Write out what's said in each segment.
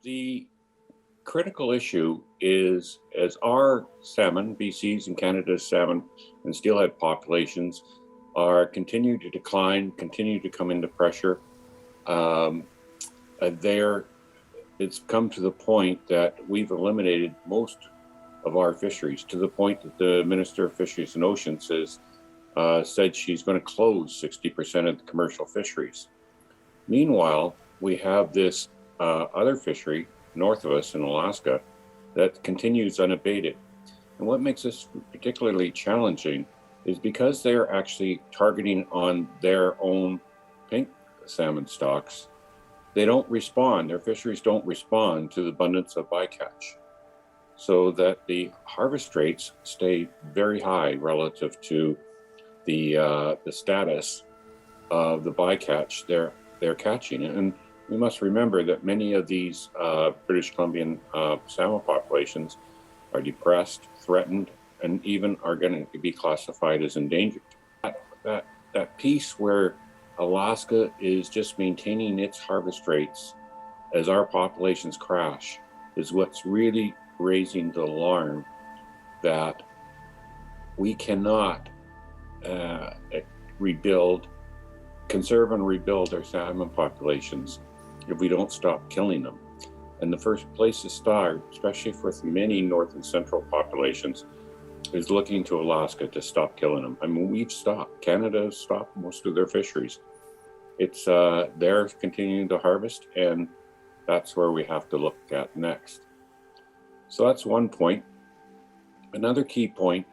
The critical issue is as our salmon, BC's and Canada's salmon and steelhead populations are continue to decline, continue to come into pressure. Um, there, it's come to the point that we've eliminated most of our fisheries, to the point that the Minister of Fisheries and Oceans said she's going to close 60% of the commercial fisheries. Meanwhile, we have this other fishery north of us in Alaska that continues unabated. And what makes this particularly challenging is because they're actually targeting on their own pink salmon stocks, they don't respond, their fisheries don't respond to the abundance of bycatch. So that the harvest rates stay very high relative to the status of the bycatch they're catching. And we must remember that many of these British Columbian salmon populations are depressed, threatened, and even are going to be classified as endangered. That piece where Alaska is just maintaining its harvest rates as our populations crash is what's really raising the alarm that we cannot conserve and rebuild our salmon populations if we don't stop killing them. And the first place to start, especially for many north and central populations, is looking to Alaska to stop killing them. I mean, we've stopped. Canada has stopped most of their fisheries. It's they're continuing to harvest, and that's where we have to look at next. So that's one point. Another key point,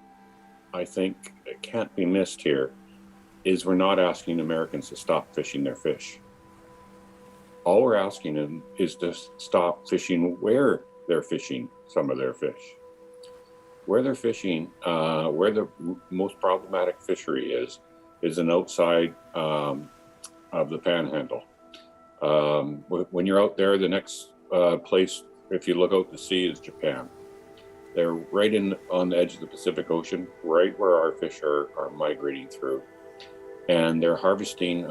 I think, that can't be missed here is we're not asking Americans to stop fishing their fish. All we're asking them is to stop fishing where they're fishing some of their fish. Where they're fishing, where the most problematic fishery is an outside of the Panhandle. When you're out there, the next place, if you look out to sea, is Japan. They're right on the edge of the Pacific Ocean, right where our fish are migrating through. And they're harvesting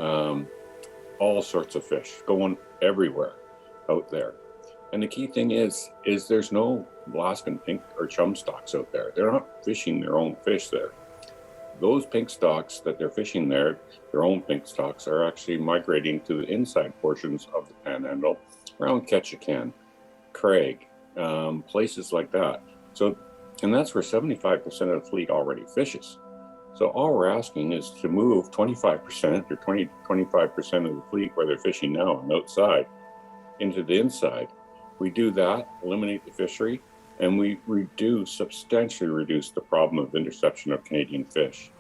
all sorts of fish, going everywhere out there. And the key thing is there's no Alaskan pink or chum stocks out there. They're not fishing their own fish there. Those pink stocks that they're fishing there, their own pink stocks, are actually migrating to the inside portions of the Panhandle, around Ketchikan, Craig, places like that. So, and that's where 75% of the fleet already fishes. So all we're asking is to move 25% or 25% of the fleet where they're fishing now on the outside into the inside. We do that, eliminate the fishery, and we substantially reduce the problem of interception of Canadian fish.